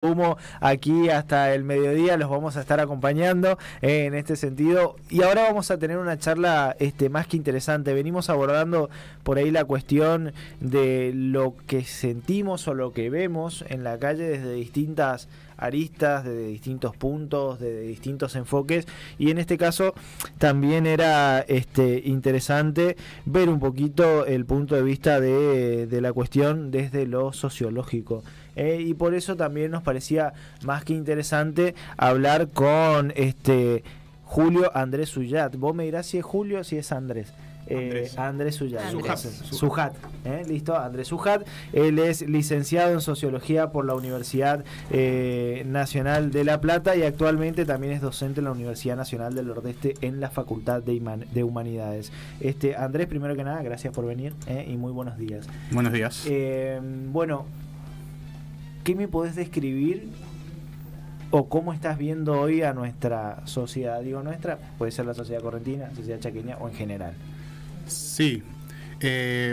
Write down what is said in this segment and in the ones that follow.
Humo aquí hasta el mediodía, los vamos a estar acompañando en este sentido, y ahora vamos a tener una charla más que interesante. Venimos abordando por ahí la cuestión de lo que sentimos o lo que vemos en la calle desde distintas aristas, desde distintos puntos, desde distintos enfoques, y en este caso también era interesante ver un poquito el punto de vista de la cuestión desde lo sociológico. Y por eso también nos parecía más que interesante hablar con Julio Andrés Suyat. Vos me dirás si es Julio o si es Andrés. Andrés Suyat. Sujat. Listo, Andrés Sujat. Él es licenciado en Sociología por la Universidad Nacional de La Plata y actualmente también es docente en la Universidad Nacional del Nordeste en la Facultad de Humanidades. Andrés, primero que nada, gracias por venir y muy buenos días. Buenos días. Bueno, ¿qué me podés describir o cómo estás viendo hoy a nuestra sociedad? Digo nuestra, puede ser la sociedad correntina, la sociedad chaqueña o en general. Sí,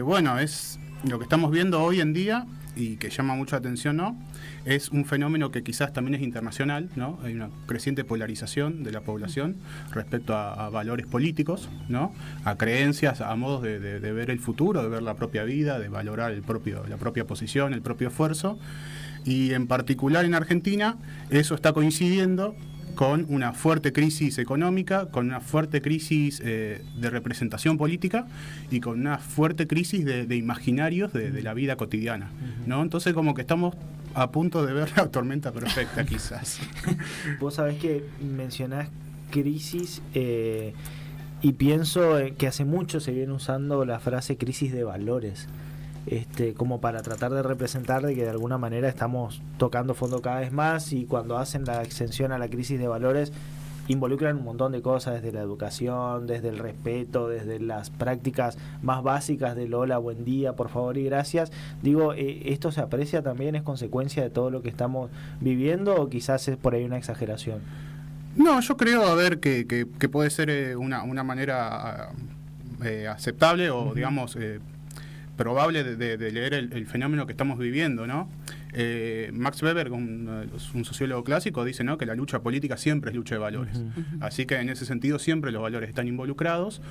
bueno, es lo que estamos viendo hoy en día y que llama mucha atención, ¿no? Es un fenómeno que quizás también es internacional, ¿no? Hay una creciente polarización de la población respecto a valores políticos, ¿no? A creencias, a modos de ver el futuro, de ver la propia vida, de valorar la propia posición, el propio esfuerzo. Y en particular en Argentina eso está coincidiendo con una fuerte crisis económica, con una fuerte crisis de representación política y con una fuerte crisis de imaginarios de la vida cotidiana, ¿no? Entonces como que estamos a punto de ver la tormenta perfecta quizás. Vos sabés que mencionás crisis y pienso que hace mucho se viene usando la frase crisis de valores. Como para tratar de representar de que de alguna manera estamos tocando fondo cada vez más, y cuando hacen la extensión a la crisis de valores involucran un montón de cosas, desde la educación, desde el respeto, desde las prácticas más básicas del hola, buen día, por favor y gracias. Digo, ¿esto se aprecia también, es consecuencia de todo lo que estamos viviendo o quizás es por ahí una exageración? No, yo creo, a ver, que puede ser una manera aceptable o digamos probable de leer el fenómeno que estamos viviendo, ¿no? Max Weber, un sociólogo clásico, dice, ¿no?, que la lucha política siempre es lucha de valores. Así que en ese sentido siempre los valores están involucrados,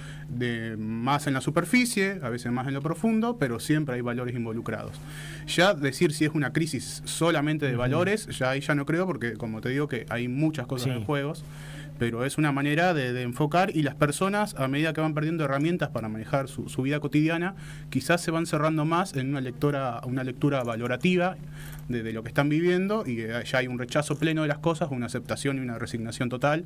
más en la superficie, a veces más en lo profundo, pero siempre hay valores involucrados. Ya decir si es una crisis solamente de valores, ya ahí ya no creo, porque como te digo que hay muchas cosas en juegos, pero es una manera de enfocar, y las personas, a medida que van perdiendo herramientas para manejar su vida cotidiana, quizás se van cerrando más en una lectura valorativa de lo que están viviendo, y ya hay un rechazo pleno de las cosas, una aceptación y una resignación total,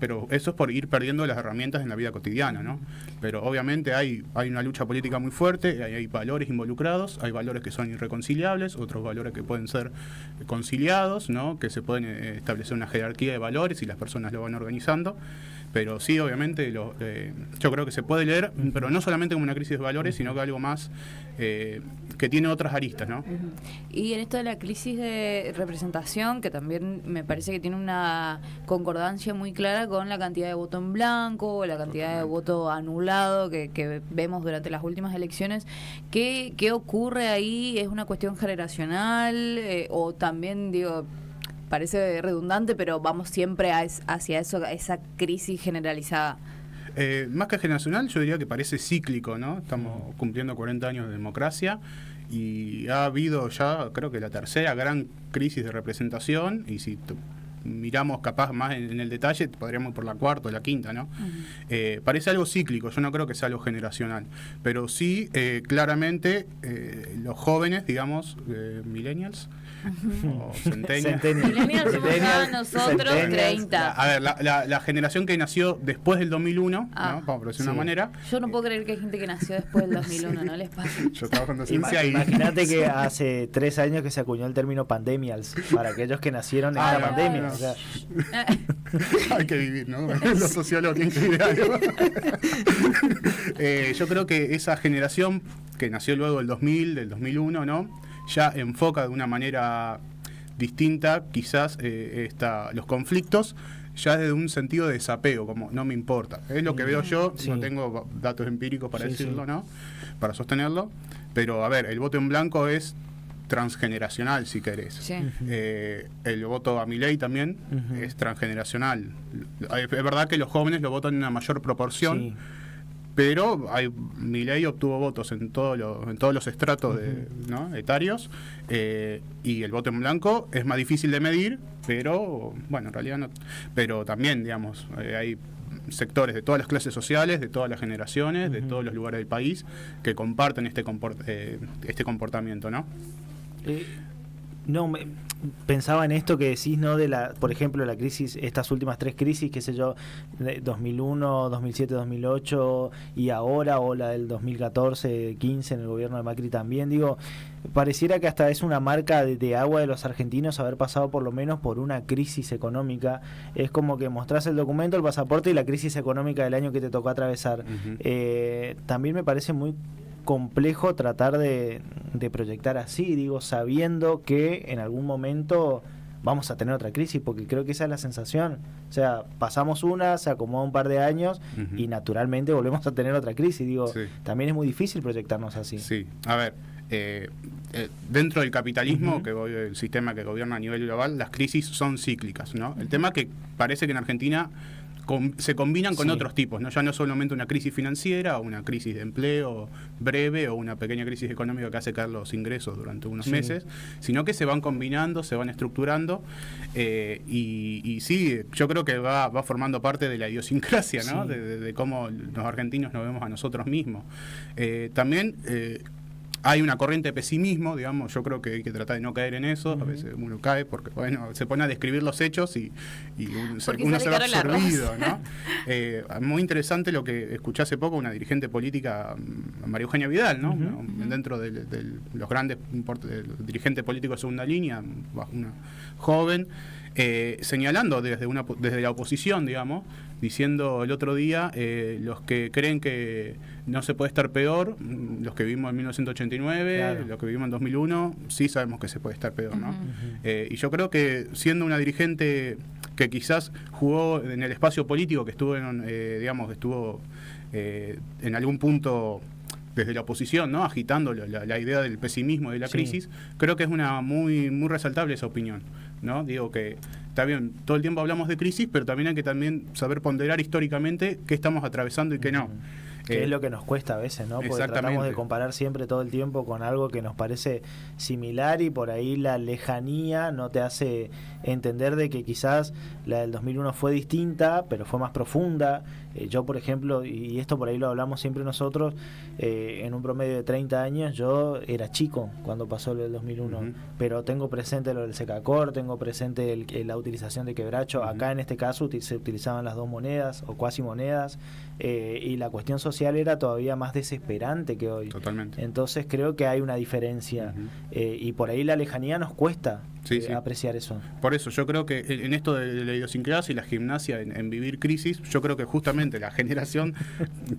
pero eso es por ir perdiendo las herramientas en la vida cotidiana, ¿no? Pero obviamente hay una lucha política muy fuerte, hay valores involucrados, hay valores que son irreconciliables, otros valores que pueden ser conciliados, ¿no?, que se pueden establecer una jerarquía de valores y las personas lo van organizando, pero sí, obviamente, yo creo que se puede leer, pero no solamente como una crisis de valores, sino que algo más que tiene otras aristas, ¿no? Y en esto de la crisis de representación, que también me parece que tiene una concordancia muy clara con la cantidad de voto en blanco, o la cantidad de voto anulado que vemos durante las últimas elecciones, ¿qué ocurre ahí? ¿Es una cuestión generacional? O también, digo, parece redundante, pero vamos siempre hacia esa crisis generalizada? Más que generacional, yo diría que parece cíclico, ¿no? Estamos cumpliendo 40 años de democracia y ha habido ya, creo que la tercera gran crisis de representación, y si miramos capaz más en el detalle, podríamos ir por la cuarta o la quinta, ¿no? Parece algo cíclico, yo no creo que sea algo generacional, pero sí, claramente, los jóvenes, digamos, millennials, o centennials. Millennials somos nosotros, 30. A ver, la generación que nació después del 2001, ¿no? Vamos a decir de una manera. Yo no puedo creer que hay gente que nació después del 2001, ¿no les pasa? Yo trabajo en docencia y... Imagínate que hace 3 años que se acuñó el término pandemials, para aquellos que nacieron en la pandemia. No. O sea. Hay que vivir, ¿no? Los sociólogos tienen que vivir algo. Yo creo que esa generación que nació luego del 2000, del 2001, ¿no?, ya enfoca de una manera distinta quizás los conflictos, ya desde un sentido de desapego, como no me importa. Es lo que veo yo, no tengo datos empíricos para decirlo, ¿no?, para sostenerlo, pero a ver, el voto en blanco es transgeneracional, si querés. Sí. El voto a Milei también es transgeneracional. Es verdad que los jóvenes lo votan en una mayor proporción, Sí. pero Milei obtuvo votos en todos los estratos ¿no? etarios, y el voto en blanco es más difícil de medir, pero bueno, en realidad no. Pero también, digamos, hay sectores de todas las clases sociales, de todas las generaciones, de todos los lugares del país que comparten este comportamiento, ¿no? No, pensaba en esto que decís, ¿no? Por ejemplo, la crisis, estas últimas 3 crisis, qué sé yo, de 2001, 2007, 2008 y ahora, o la del 2014, 15 en el gobierno de Macri también, digo, pareciera que hasta es una marca de agua de los argentinos haber pasado por lo menos por una crisis económica. Es como que mostrás el documento, el pasaporte y la crisis económica del año que te tocó atravesar. También me parece muy complejo tratar de proyectar así, digo, sabiendo que en algún momento vamos a tener otra crisis, porque creo que esa es la sensación. O sea, pasamos una, se acomoda un par de años y naturalmente volvemos a tener otra crisis. Digo, también es muy difícil proyectarnos así. Sí, a ver, dentro del capitalismo, el sistema que gobierna a nivel global, las crisis son cíclicas, ¿no? El tema que parece que en Argentina se combinan con otros tipos, ¿no? Ya no solamente una crisis financiera o una crisis de empleo breve o una pequeña crisis económica que hace caer los ingresos durante unos meses, sino que se van combinando, se van estructurando, y sí, yo creo que va formando parte de la idiosincrasia, ¿no? De cómo los argentinos nos vemos a nosotros mismos. También hay una corriente de pesimismo, digamos, yo creo que hay que tratar de no caer en eso, a veces uno cae porque, bueno, se pone a describir los hechos y uno se va absorbido, ¿no? Muy interesante lo que escuché hace poco, una dirigente política, María Eugenia Vidal, ¿no? Dentro de los grandes dirigentes políticos de segunda línea, una joven, señalando desde la oposición, digamos, diciendo el otro día, los que creen que no se puede estar peor, los que vivimos en 1989, los que vivimos en 2001, sí sabemos que se puede estar peor, ¿no? Y yo creo que siendo una dirigente que quizás jugó en el espacio político, que estuvo en algún punto desde la oposición, ¿no? Agitando la idea del pesimismo y de la crisis, creo que es una muy resaltable esa opinión, ¿no? Digo que está bien, todo el tiempo hablamos de crisis, pero también hay que saber ponderar históricamente qué estamos atravesando y qué no. Que es lo que nos cuesta a veces, ¿no? Porque tratamos de comparar siempre todo el tiempo con algo que nos parece similar y por ahí la lejanía no te hace entender de que quizás la del 2001 fue distinta, pero fue más profunda. Yo, por ejemplo, y esto por ahí lo hablamos siempre nosotros, en un promedio de 30 años, yo era chico cuando pasó lo del 2001, pero tengo presente lo del Secacor, tengo presente la utilización de quebracho. Acá en este caso se utilizaban las 2 monedas o cuasi monedas, y la cuestión social era todavía más desesperante que hoy. Totalmente. Entonces creo que hay una diferencia, y por ahí la lejanía nos cuesta apreciar eso. Por eso yo creo que en esto de la idiosincrasia y la gimnasia en vivir crisis, yo creo que justamente la generación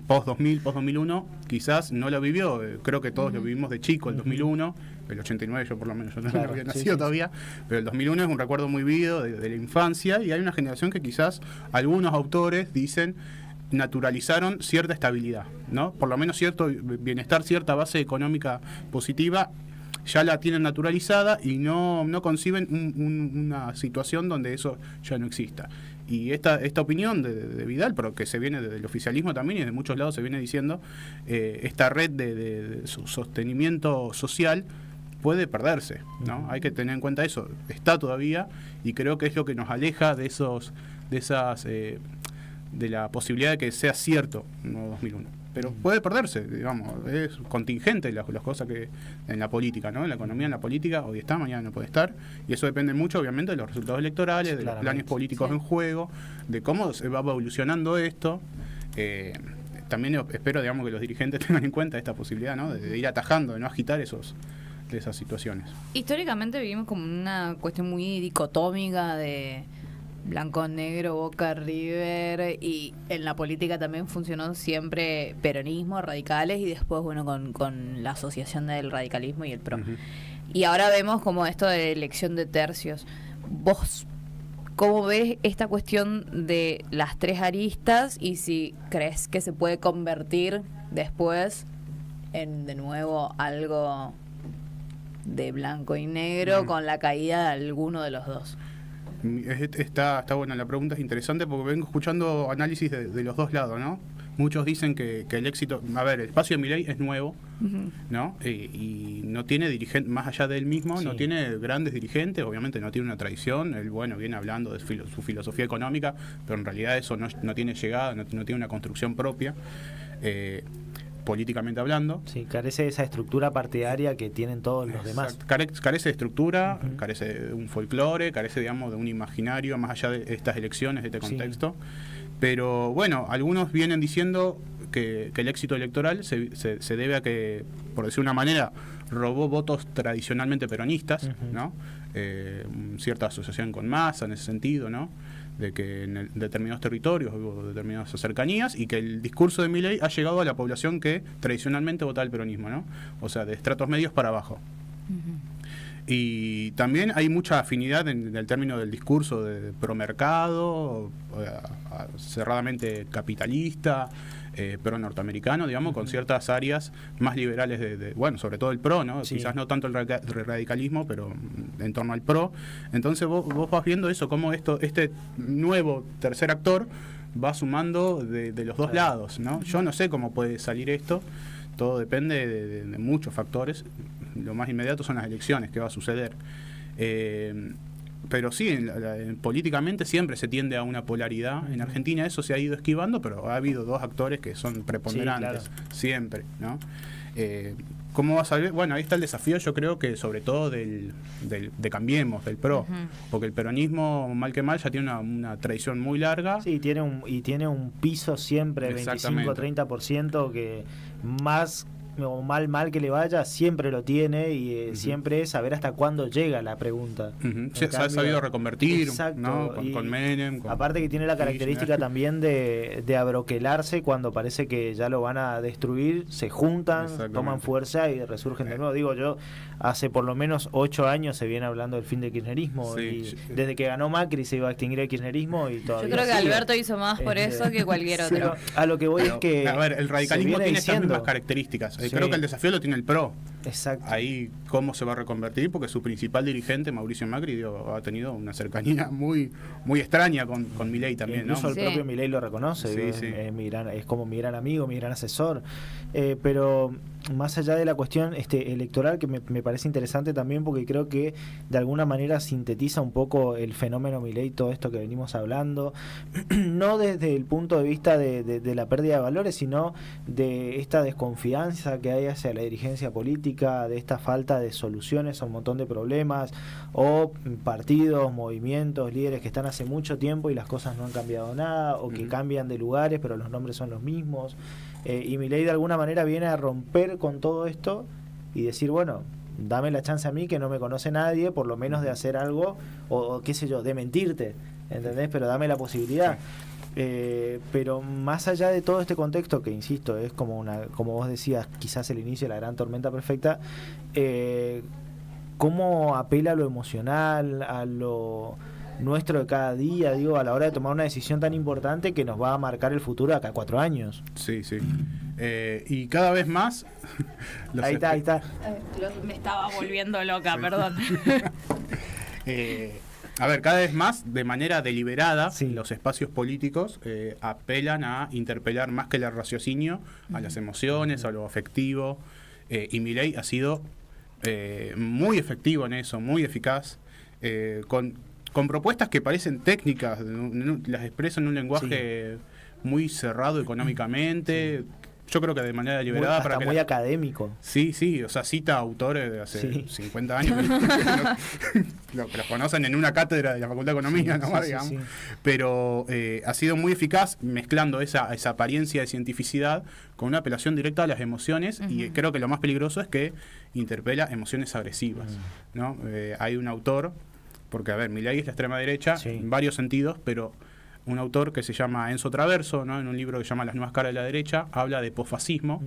post-2000, post-2001 quizás no lo vivió. Creo que todos lo vivimos de chico, el 2001, el 89 yo por lo menos, yo no había nacido todavía, pero el 2001 es un recuerdo muy vivido de la infancia, y hay una generación que quizás algunos autores dicen naturalizaron cierta estabilidad, ¿no? Por lo menos cierto bienestar, cierta base económica positiva ya la tienen naturalizada y no conciben una situación donde eso ya no exista. Y esta opinión de Vidal, pero que se viene del oficialismo también y de muchos lados se viene diciendo, esta red de sostenimiento social puede perderse, ¿no? Hay que tener en cuenta eso. Está todavía, y creo que es lo que nos aleja de la posibilidad de que sea cierto un nuevo 2001. Pero puede perderse, digamos, es contingente las cosas que en la política, ¿no? En la economía, en la política, hoy está, mañana no puede estar, y eso depende mucho, obviamente, de los resultados electorales, de los planes políticos en juego, de cómo se va evolucionando esto. También espero, digamos, que los dirigentes tengan en cuenta esta posibilidad, ¿no? De ir atajando, de no agitar esas situaciones. Históricamente vivimos como una cuestión muy dicotómica de blanco, negro, Boca, River, y en la política también funcionó siempre peronismo, radicales, y después, bueno, con la asociación del radicalismo y el PRO. Y ahora vemos como esto de elección de tercios. ¿Vos cómo ves esta cuestión de las 3 aristas y si crees que se puede convertir después en, de nuevo, algo de blanco y negro con la caída de alguno de los dos. Está buena la pregunta, es interesante porque vengo escuchando análisis de los dos lados, ¿no? Muchos dicen que el éxito, a ver, el espacio de Milei es nuevo, ¿no? Y no tiene dirigente, más allá de él mismo, no tiene grandes dirigentes, obviamente no tiene una tradición, él, bueno, viene hablando de su filosofía económica, pero en realidad eso no tiene llegada, no tiene una construcción propia. Políticamente hablando. Sí, carece de esa estructura partidaria que tienen todos los demás. Carece de estructura, carece de un folclore, carece, digamos, de un imaginario más allá de estas elecciones, de este contexto. Pero bueno, algunos vienen diciendo que el éxito electoral se debe a que, por decir una manera, robó votos tradicionalmente peronistas, ¿no? Cierta asociación con Massa en ese sentido, ¿no? De que en determinados territorios hubo determinadas cercanías y que el discurso de Milei ha llegado a la población que tradicionalmente votaba el peronismo, ¿no? O sea, de estratos medios para abajo. Y también hay mucha afinidad en el término del discurso de promercado, cerradamente capitalista, pro norteamericano, digamos, con ciertas áreas más liberales bueno, sobre todo el pro, ¿no? Quizás no tanto el radicalismo, pero en torno al pro. Entonces vos vas viendo eso, cómo este nuevo tercer actor va sumando de los dos lados, ¿no? Yo no sé cómo puede salir esto, todo depende de muchos factores. Lo más inmediato son las elecciones, qué va a suceder. Pero sí, políticamente siempre se tiende a una polaridad. En Argentina eso se ha ido esquivando, pero ha habido dos actores que son preponderantes, siempre, ¿no? ¿Cómo va a salir? Bueno, ahí está el desafío, yo creo que sobre todo de Cambiemos, del PRO, porque el peronismo, mal que mal, ya tiene una tradición muy larga. Sí, tiene un piso siempre, 25-30%, que más o mal que le vaya, siempre lo tiene y siempre es saber hasta cuándo llega la pregunta. Se ha sabido reconvertir, ¿no? Con Menem. Aparte que tiene la característica también de abroquelarse cuando parece que ya lo van a destruir, se juntan, toman fuerza y resurgen de nuevo. Digo, yo hace por lo menos 8 años se viene hablando del fin del kirchnerismo y desde que ganó Macri se iba a extinguir el kirchnerismo y todavía. Yo creo que Alberto hizo más por eso que cualquier otro. Pero a lo que voy es que... A ver, el radicalismo tiene estas mismas características. Creo que el desafío lo tiene el PRO. Exacto. Ahí cómo se va a reconvertir, porque su principal dirigente, Mauricio Macri, ha tenido una cercanía muy extraña con Milei también, incluso ¿no? el propio Milei lo reconoce, es como mi gran amigo, mi gran asesor. Pero más allá de la cuestión electoral, que me parece interesante también, porque creo que de alguna manera sintetiza un poco el fenómeno Milei, todo esto que venimos hablando, no desde el punto de vista de la pérdida de valores, sino de esta desconfianza que hay hacia la dirigencia política, de esta falta de soluciones a un montón de problemas, o partidos, movimientos, líderes que están hace mucho tiempo y las cosas no han cambiado nada, o que cambian de lugares pero los nombres son los mismos, y Milei de alguna manera viene a romper con todo esto y decir, bueno, dame la chance a mí, que no me conoce nadie, por lo menos de hacer algo, o qué sé yo, de mentirte, ¿entendés? Pero dame la posibilidad. Pero más allá de todo este contexto, que insisto, es como vos decías, quizás el inicio de la gran tormenta perfecta, ¿cómo apela a lo emocional, a lo nuestro de cada día, digo, a la hora de tomar una decisión tan importante que nos va a marcar el futuro de acá a 4 años? Sí. Y cada vez más... ahí está. Me estaba volviendo loca, perdón. A ver, cada vez más, de manera deliberada, los espacios políticos apelan a interpelar más que el raciocinio, a las emociones, a lo afectivo, y Milei ha sido muy efectivo en eso, muy eficaz, con propuestas que parecen técnicas, las expresa en un lenguaje muy cerrado económicamente. Yo creo que de manera deliberada. Hasta muy académico. Sí, o sea, cita autores de hace 50 años que los conocen en una cátedra de la Facultad de Economía, digamos. Pero ha sido muy eficaz mezclando esa apariencia de cientificidad con una apelación directa a las emociones, y creo que lo más peligroso es que interpela emociones agresivas, ¿no? Hay un autor, porque a ver, Milei es la extrema derecha en varios sentidos, pero un autor que se llama Enzo Traverso, ¿no? En un libro que se llama Las nuevas caras de la derecha, habla de posfascismo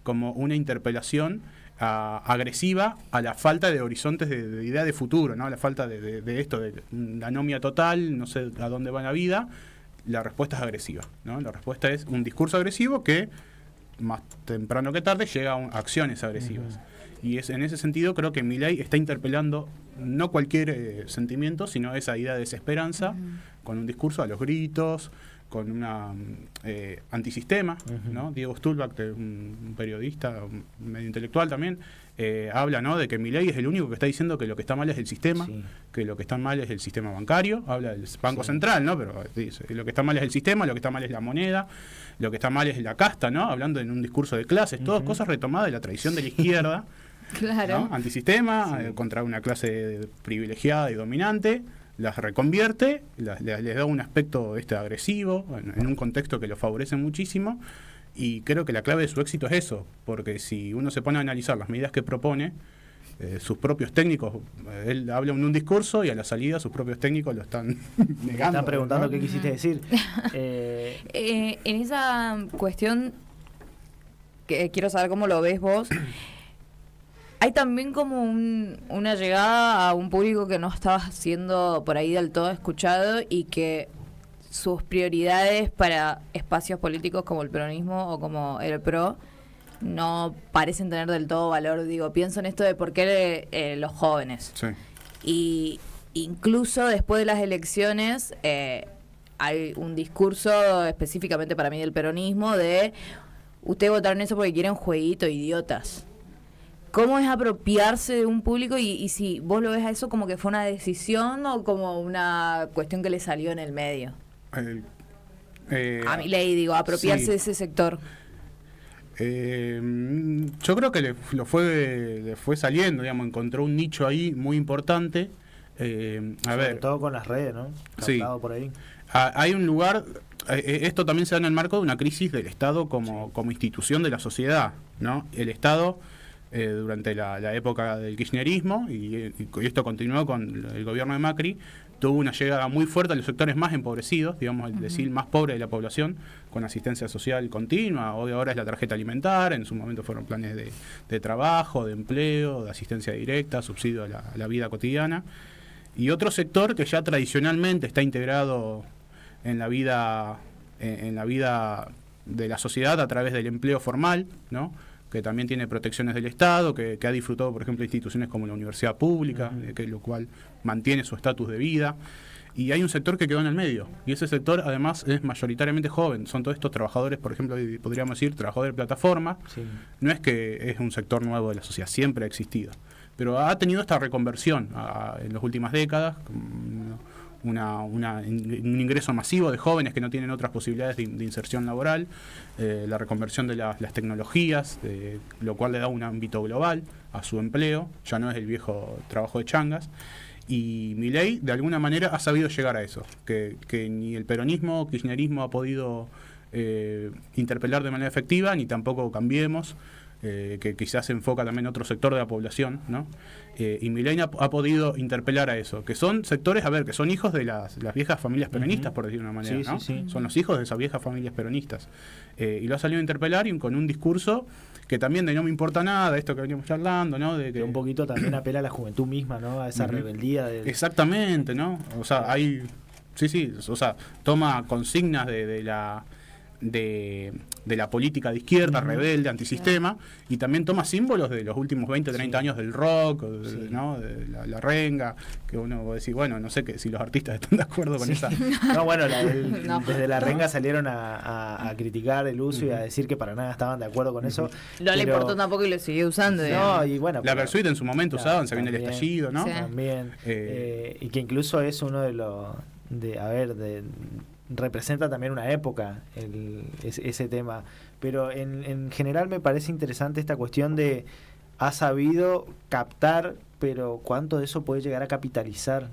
como una interpelación agresiva a la falta de horizontes de idea de futuro, ¿no? La falta de esto, de la anomia total, no sé a dónde va la vida. La respuesta es agresiva, ¿no? La respuesta es un discurso agresivo que más temprano que tarde llega a acciones agresivas. Y en ese sentido creo que Milei está interpelando no cualquier sentimiento, sino esa idea de desesperanza, con un discurso a los gritos, con una antisistema, ¿no? Diego Stulbach, un periodista, medio intelectual también, habla, ¿no?, de que Milei es el único que está diciendo que lo que está mal es el sistema, que lo que está mal es el sistema bancario, habla del Banco Central, ¿no?, pero dice, lo que está mal es el sistema, lo que está mal es la moneda, lo que está mal es la casta, ¿no?, hablando en un discurso de clases, todas cosas retomadas de la tradición de la izquierda, claro, ¿no?, antisistema, contra una clase privilegiada y dominante, las reconvierte, les da un aspecto agresivo, en un contexto que lo favorece muchísimo, y creo que la clave de su éxito es eso, porque si uno se pone a analizar las medidas que propone, sus propios técnicos, él habla en un discurso y a la salida sus propios técnicos lo están negando. Están preguntando, ¿no?, qué quisiste decir. En esa cuestión, que quiero saber cómo lo ves vos, hay también como una llegada a un público que no estaba siendo por ahí del todo escuchado y que sus prioridades para espacios políticos como el peronismo o como el PRO no parecen tener del todo valor. Digo, pienso en esto de por qué los jóvenes. Sí. Y incluso después de las elecciones hay un discurso específicamente para mí del peronismo de ustedes votaron eso porque quieren jueguito, idiotas. ¿Cómo es apropiarse de un público y si vos lo ves a eso como que fue una decisión o como una cuestión que le salió en el medio? A Milei, digo, apropiarse de ese sector. Yo creo que le fue saliendo, digamos, encontró un nicho ahí muy importante. Sobre todo con las redes, ¿no? Sí. Por ahí. Hay un lugar, esto también se da en el marco de una crisis del Estado como institución de la sociedad, ¿no? El Estado, durante la época del kirchnerismo, y esto continuó con el gobierno de Macri, tuvo una llegada muy fuerte a los sectores más empobrecidos, digamos, el decil más pobre de la población, con asistencia social continua. Hoy ahora es la tarjeta alimentar, en su momento fueron planes de trabajo, de empleo, de asistencia directa, subsidio a la vida cotidiana. Y otro sector que ya tradicionalmente está integrado en la vida de la sociedad a través del empleo formal, ¿no?, que también tiene protecciones del Estado, que ha disfrutado, por ejemplo, instituciones como la universidad pública, lo cual mantiene su estatus de vida. Y hay un sector que quedó en el medio, y ese sector además es mayoritariamente joven. Son todos estos trabajadores, por ejemplo, podríamos decir, trabajadores de plataforma. Sí. No es que es un sector nuevo de la sociedad, siempre ha existido. Pero ha tenido esta reconversión en las últimas décadas, un ingreso masivo de jóvenes que no tienen otras posibilidades de inserción laboral, la reconversión de las tecnologías, lo cual le da un ámbito global a su empleo, ya no es el viejo trabajo de changas. Y Milei de alguna manera ha sabido llegar a eso, que ni el peronismo o kirchnerismo ha podido interpelar de manera efectiva, ni tampoco Cambiemos, que quizás se enfoca también en otro sector de la población, ¿no? Y Milei ha podido interpelar a eso, que son sectores, que son hijos de las viejas familias peronistas, por decirlo de una manera, sí, ¿no? Sí. Son los hijos de esas viejas familias peronistas. Y lo ha salido a interpelar con un discurso que también de no me importa nada, esto que veníamos charlando, ¿no? De que un poquito también apela a la juventud misma, ¿no? A esa rebeldía. Exactamente, ¿no? O sea, toma consignas de la política de izquierda, rebelde, antisistema, y también toma símbolos de los últimos 20, 30 años del rock, ¿no?, de la renga, que uno va a decir, bueno, no sé si los artistas están de acuerdo con esa. No, bueno, desde la renga salieron a criticar el uso y a decir que para nada estaban de acuerdo con eso. No le importó tampoco y lo siguió usando. No, y bueno, la Versuit en su momento usaban, se viene el estallido, ¿no? Sí. También. Y que incluso es uno de los... representa también una época ese tema, pero en general me parece interesante esta cuestión de ha sabido captar, pero cuánto de eso puede llegar a capitalizar,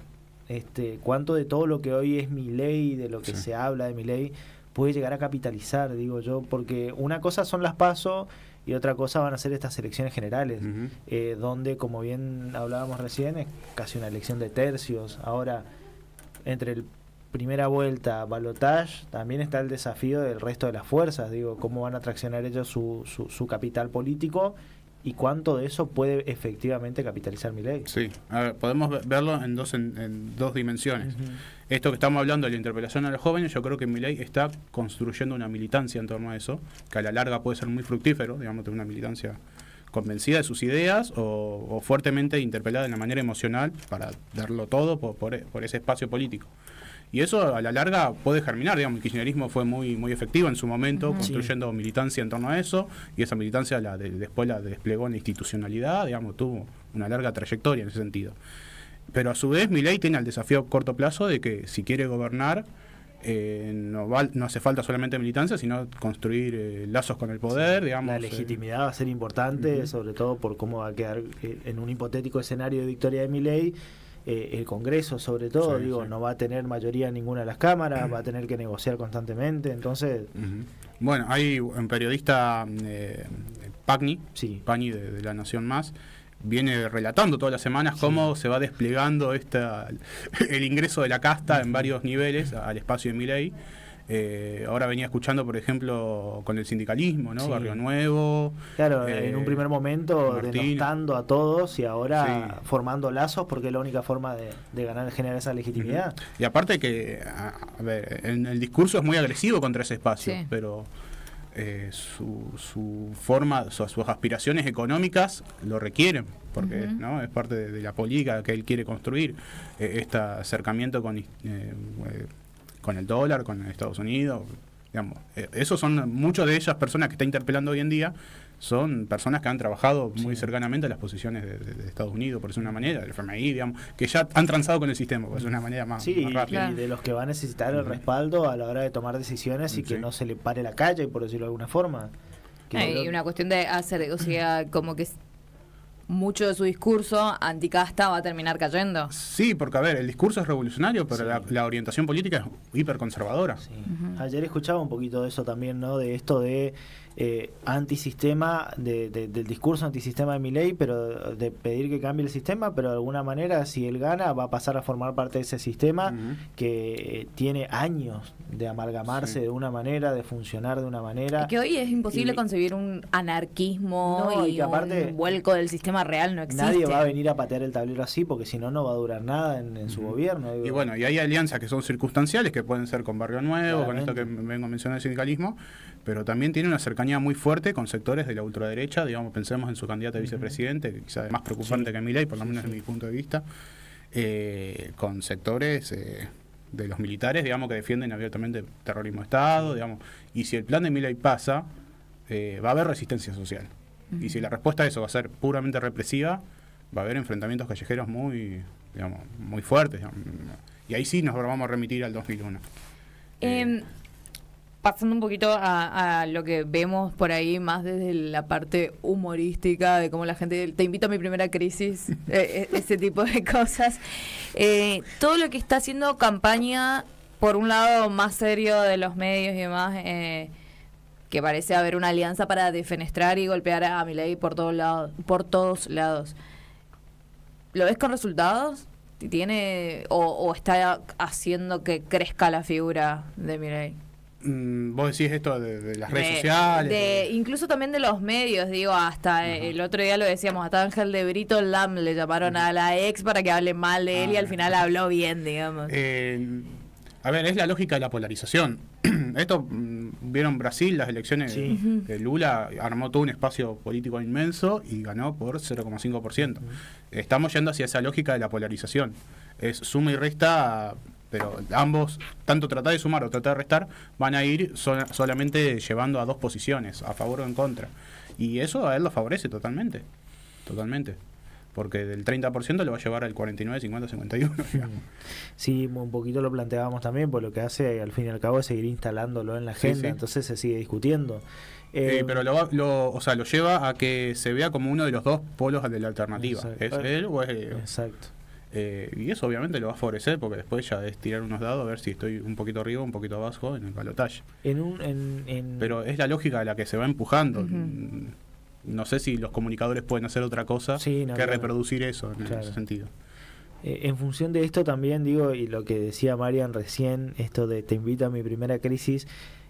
cuánto de todo lo que hoy es Milei, de lo que se habla de Milei, puede llegar a capitalizar, digo yo, porque una cosa son las PASO y otra cosa van a ser estas elecciones generales, donde, como bien hablábamos recién, es casi una elección de tercios. Ahora, entre el primera vuelta, balotage, también está el desafío del resto de las fuerzas, digo, cómo van a traccionar ellos su capital político y cuánto de eso puede efectivamente capitalizar Milei. Sí, a ver, podemos verlo en dos dimensiones. Esto que estamos hablando de la interpelación a los jóvenes, yo creo que Milei está construyendo una militancia en torno a eso, que a la larga puede ser muy fructífero, digamos, de una militancia convencida de sus ideas o fuertemente interpelada de una manera emocional para darlo todo por ese espacio político. Y eso a la larga puede germinar, digamos, el kirchnerismo fue muy efectivo en su momento, construyendo militancia en torno a eso, y esa militancia después la desplegó en la institucionalidad, digamos, tuvo una larga trayectoria en ese sentido. Pero a su vez Milei tiene el desafío a corto plazo de que si quiere gobernar, no hace falta solamente militancia, sino construir lazos con el poder, digamos. La legitimidad va a ser importante, sobre todo por cómo va a quedar en un hipotético escenario de victoria de Milei. El Congreso, sobre todo, no va a tener mayoría en ninguna de las cámaras, va a tener que negociar constantemente, entonces... Bueno, hay un periodista, Pagni de La Nación Más, viene relatando todas las semanas cómo se va desplegando el ingreso de la casta en varios niveles al espacio de Milei. Ahora venía escuchando, por ejemplo, con el sindicalismo, ¿no? Barrio Nuevo. Claro, en un primer momento denostando a todos y ahora formando lazos porque es la única forma de ganar, generar esa legitimidad. Y aparte que, a ver, el discurso es muy agresivo contra ese espacio, pero su forma, sus aspiraciones económicas lo requieren, porque ¿no? Es parte de la política que él quiere construir, este acercamiento con el dólar, con Estados Unidos, digamos. Esos son muchas de ellas personas que está interpelando hoy en día, son personas que han trabajado muy cercanamente a las posiciones de Estados Unidos, por decir una manera, del FMI, digamos, que ya han transado con el sistema, por decir una manera más rápida. Y de los que van a necesitar el respaldo a la hora de tomar decisiones y que no se le pare la calle, por decirlo de alguna forma. Y una cuestión de hacer, o sea, como que mucho de su discurso anticasta va a terminar cayendo. Sí, porque a ver, el discurso es revolucionario, pero la orientación política es hiperconservadora. Ayer escuchaba un poquito de eso también, ¿no? De esto de antisistema, del discurso antisistema de Milei, pero de pedir que cambie el sistema, pero de alguna manera si él gana va a pasar a formar parte de ese sistema que tiene años de amalgamarse de una manera, de funcionar de una manera. Y que hoy es imposible concebir un anarquismo y que aparte, un vuelco del sistema real no existe. Nadie va a venir a patear el tablero así porque si no, no va a durar nada en su gobierno. Y bueno, y hay alianzas que son circunstanciales, que pueden ser con Barrio Nuevo, con esto que vengo a mencionar el sindicalismo, pero también tiene una cercanía muy fuerte con sectores de la ultraderecha, digamos, pensemos en su candidata a vicepresidente, que quizás es más preocupante que Milei, por lo menos desde mi punto de vista, con sectores de los militares, digamos, que defienden abiertamente terrorismo de Estado, digamos, y si el plan de Milei pasa, va a haber resistencia social. Y si la respuesta a eso va a ser puramente represiva, va a haber enfrentamientos callejeros muy fuertes, digamos, y ahí sí nos vamos a remitir al 2001. Pasando un poquito a lo que vemos por ahí más desde la parte humorística de cómo la gente te invito a mi primera crisis, ese tipo de cosas, todo lo que está haciendo campaña por un lado más serio de los medios y demás, que parece haber una alianza para defenestrar y golpear a Milei por todos lados. ¿Lo ves con resultados? ¿Tiene o está haciendo que crezca la figura de Milei? Vos decís esto de las redes sociales, incluso también de los medios, digo, hasta el otro día lo decíamos, hasta Ángel de Brito Lam le llamaron a la ex para que hable mal de él y al final habló bien, digamos. A ver, es la lógica de la polarización. Esto, vieron Brasil, las elecciones de Lula, armó todo un espacio político inmenso y ganó por 0,5%. Estamos yendo hacia esa lógica de la polarización. Es suma y resta, pero ambos, tanto tratar de sumar o tratar de restar, van a ir solamente llevando a dos posiciones, a favor o en contra. Y eso a él lo favorece totalmente. Porque del 30% lo va a llevar al 49, 50, 51. Digamos. Sí, un poquito lo planteábamos también, por lo que hace al fin y al cabo es seguir instalándolo en la agenda, entonces se sigue discutiendo. Pero lo lleva a que se vea como uno de los dos polos de la alternativa. ¿Es él o es él? Exacto. Y eso obviamente lo va a favorecer porque después ya es tirar unos dados a ver si estoy un poquito arriba o un poquito abajo en el balotaje. Pero es la lógica de la que se va empujando. No sé si los comunicadores pueden hacer otra cosa que reproducir eso en ese sentido. En función de esto también digo, y lo que decía Marian recién, esto de te invito a mi primera crisis,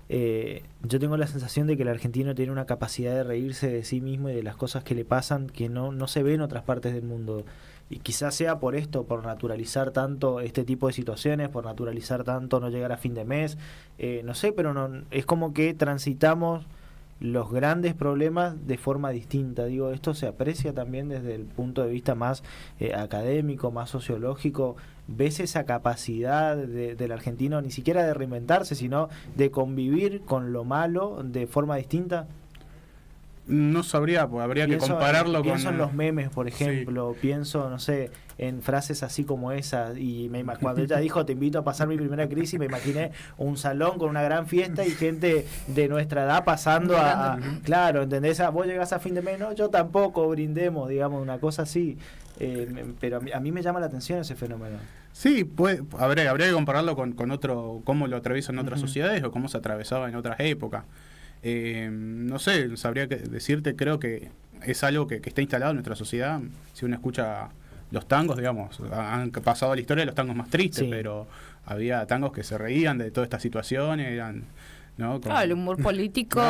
yo tengo la sensación de que el argentino tiene una capacidad de reírse de sí mismo y de las cosas que le pasan que no se ve en otras partes del mundo. Y quizás sea por esto, por naturalizar tanto este tipo de situaciones, por naturalizar tanto no llegar a fin de mes, no sé, pero es como que transitamos los grandes problemas de forma distinta. Digo, esto se aprecia también desde el punto de vista más académico, más sociológico. ¿Ves esa capacidad del argentino ni siquiera de reinventarse, sino de convivir con lo malo de forma distinta? No sabría, pues habría que compararlo pienso con... en los memes, por ejemplo, pienso, no sé, en frases así como esas, y cuando ella dijo te invito a pasar mi primera crisis, me imaginé un salón con una gran fiesta y gente de nuestra edad pasando claro, ¿entendés? Vos llegás a fin de mes, no, yo tampoco, brindemos, digamos, una cosa así. Pero a mí me llama la atención ese fenómeno. Sí, pues habría que compararlo con otro, cómo lo atraviesan otras sociedades o cómo se atravesaba en otras épocas. No sé, sabría decirte, creo que es algo que está instalado en nuestra sociedad. Si uno escucha los tangos, digamos, han pasado a la historia de los tangos más tristes, pero había tangos que se reían de todas estas situaciones, eran... ¿no? Claro, el humor político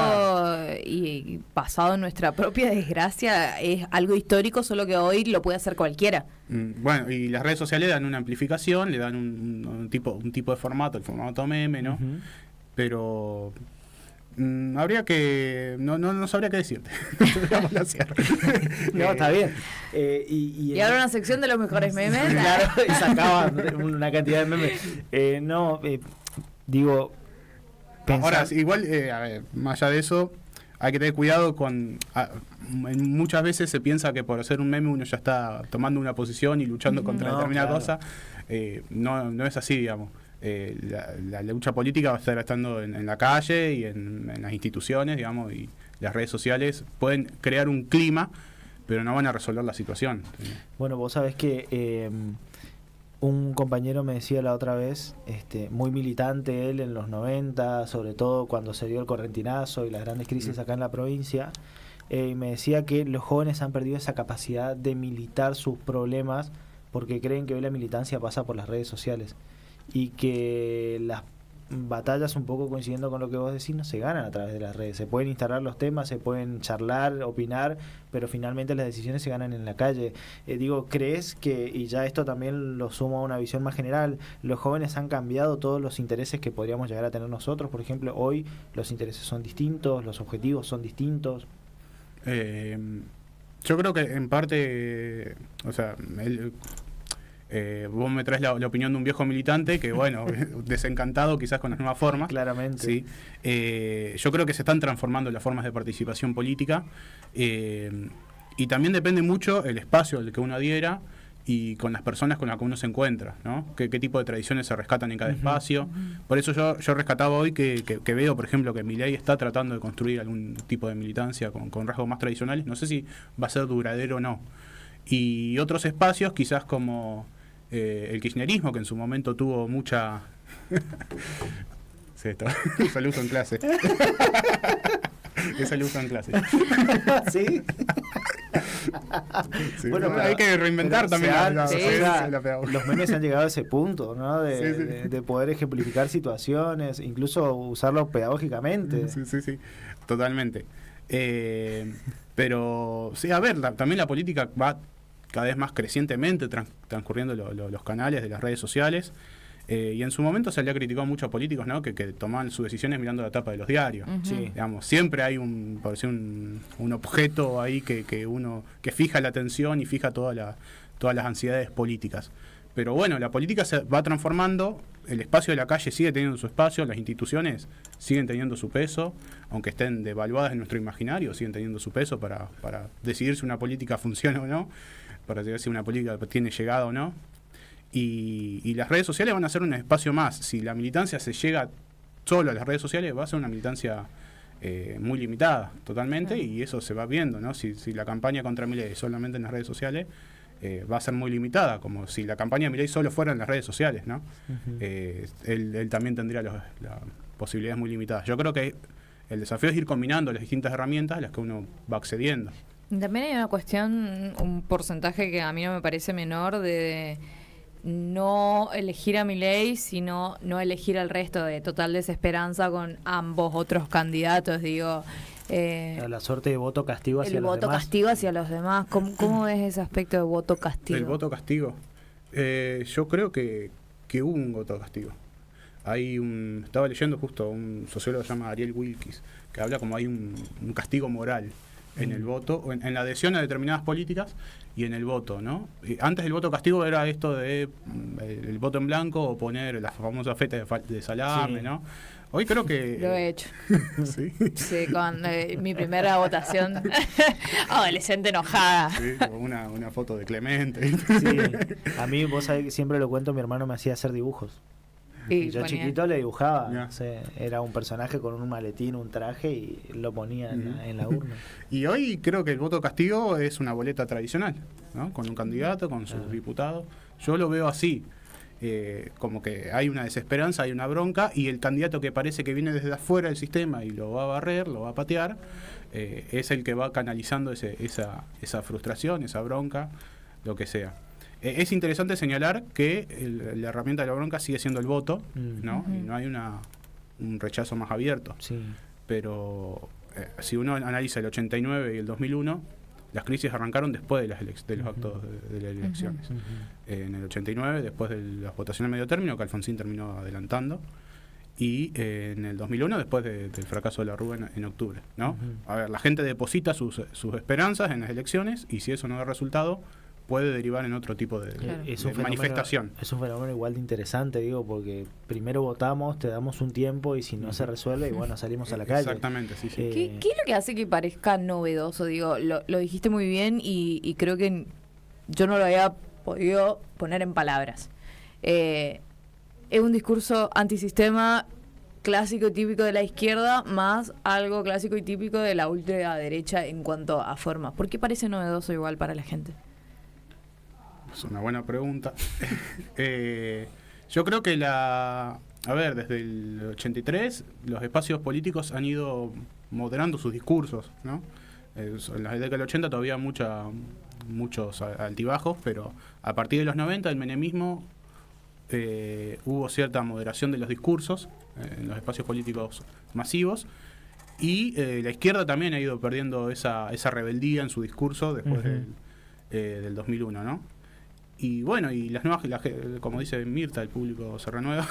y basado en nuestra propia desgracia es algo histórico, solo que hoy lo puede hacer cualquiera. Bueno, y las redes sociales dan una amplificación, le dan un tipo de formato, el formato meme, ¿no? Pero habría que... No sabría qué decirte. No, está bien. Y ahora una sección de los mejores memes. Claro, y sacaban una cantidad de memes. Digo... Ahora, igual, a ver, más allá de eso, hay que tener cuidado muchas veces se piensa que por hacer un meme uno ya está tomando una posición y luchando contra determinada cosa. No es así, digamos. La lucha política va a estar estando en la calle y en las instituciones, digamos, y las redes sociales pueden crear un clima, pero no van a resolver la situación. Bueno, vos sabés que... un compañero me decía la otra vez, muy militante él en los 90, sobre todo cuando se dio el correntinazo y las grandes crisis acá en la provincia, y me decía que los jóvenes han perdido esa capacidad de militar sus problemas porque creen que hoy la militancia pasa por las redes sociales y que las batallas, un poco coincidiendo con lo que vos decís, no se ganan a través de las redes. Se pueden instalar los temas, se pueden charlar, opinar, pero finalmente las decisiones se ganan en la calle. ¿Crees que, y ya esto también lo sumo a una visión más general, los jóvenes han cambiado todos los intereses que podríamos llegar a tener nosotros? Por ejemplo, hoy los intereses son distintos, los objetivos son distintos. Yo creo que en parte, o sea, vos me traes la opinión de un viejo militante que, bueno, desencantado quizás con las nuevas formas. Claramente. ¿Sí? Yo creo que se están transformando las formas de participación política y también depende mucho el espacio al que uno adhiera y con las personas con las que uno se encuentra, ¿no? ¿Qué tipo de tradiciones se rescatan en cada espacio? Por eso yo rescataba hoy que veo, por ejemplo, que Milei está tratando de construir algún tipo de militancia con rasgos más tradicionales. No sé si va a ser duradero o no. Y otros espacios, quizás como... el kirchnerismo, que en su momento tuvo mucha... sí, eso lo uso en clase. Eso lo uso en clase. ¿Sí? Sí, bueno, hay que reinventar también los memes han llegado a ese punto, ¿no? De poder ejemplificar situaciones, incluso usarlo pedagógicamente. Sí, totalmente. Pero, sí, a ver, también la política va cada vez más crecientemente transcurriendo los canales de las redes sociales, y en su momento se le ha criticado mucho a políticos, ¿no? que toman sus decisiones mirando la tapa de los diarios. Sí. Digamos, siempre hay un objeto ahí que fija la atención y fija todas las ansiedades políticas. Pero bueno, la política se va transformando, el espacio de la calle sigue teniendo su espacio, las instituciones siguen teniendo su peso, aunque estén devaluadas en nuestro imaginario, siguen teniendo su peso para decidir si una política funciona o no, para decidir si una política tiene llegada o no. Y las redes sociales van a ser un espacio más. Si la militancia se llega solo a las redes sociales, va a ser una militancia muy limitada, totalmente, y eso se va viendo, ¿no? Si la campaña contra Milei es solamente en las redes sociales, va a ser muy limitada, como si la campaña de Milei solo fuera en las redes sociales, ¿no? Él también tendría las posibilidades muy limitadas. Yo creo que el desafío es ir combinando las distintas herramientas a las que uno va accediendo. También hay una cuestión, un porcentaje que a mí no me parece menor, de no elegir a Milei, sino no elegir al resto, de total desesperanza con ambos otros candidatos, digo. La suerte de voto castigo hacia los demás. El voto castigo hacia los demás. ¿Cómo ves ese aspecto de voto castigo? El voto castigo. Yo creo que hubo un voto castigo. estaba leyendo justo un sociólogo que se llama Ariel Wilkes, que habla como hay un castigo moral en el voto, o en la adhesión a determinadas políticas y en el voto, ¿no? Y antes el voto castigo era esto de el voto en blanco o poner la famosa feta de salame, Sí. ¿no? Hoy creo que... Lo he hecho. Sí. Sí, con mi primera votación. Adolescente enojada. Sí, como una foto de Clemente. Sí. A mí, vos sabés que siempre lo cuento, mi hermano me hacía hacer dibujos. Y yo ponía- chiquito le dibujaba, Ya. no sé, era un personaje con un maletín, un traje y lo ponía en la urna. Y hoy creo que el voto castigo es una boleta tradicional, ¿no? Con un candidato, con sus diputados. Yo lo veo así, como que hay una desesperanza, hay una bronca, y el candidato que parece que viene desde afuera del sistema y lo va a barrer, lo va a patear, es el que va canalizando esa frustración, esa bronca, lo que sea. Es interesante señalar que la herramienta de la bronca sigue siendo el voto, ¿no? Y no hay un rechazo más abierto. Sí. Pero si uno analiza el 89 y el 2001, las crisis arrancaron después de los actos de las elecciones. En el 89, después de las votaciones de medio término, que Alfonsín terminó adelantando, y en el 2001, después del fracaso de la Rúa en octubre, ¿no? A ver, la gente deposita sus esperanzas en las elecciones, y si eso no da resultado, puede derivar en otro tipo de, Claro. Es de un fenómeno, manifestación. es un fenómeno igual de interesante, digo, porque primero votamos, te damos un tiempo y si no se resuelve, y bueno, salimos a la calle. Exactamente, sí, sí. ¿Qué es lo que hace que parezca novedoso? Digo, lo dijiste muy bien y creo que yo no lo había podido poner en palabras. Es un discurso antisistema clásico y típico de la izquierda, más algo clásico y típico de la ultraderecha en cuanto a formas. ¿Por qué parece novedoso igual para la gente? Es una buena pregunta. Yo creo que desde el 83 los espacios políticos han ido moderando sus discursos, ¿no? En la década del 80 todavía muchos altibajos, pero a partir de los 90 el menemismo hubo cierta moderación de los discursos en los espacios políticos masivos, y la izquierda también ha ido perdiendo esa rebeldía en su discurso después del 2001, ¿no? Y bueno, y las nuevas, como dice Mirta, el público se renueva.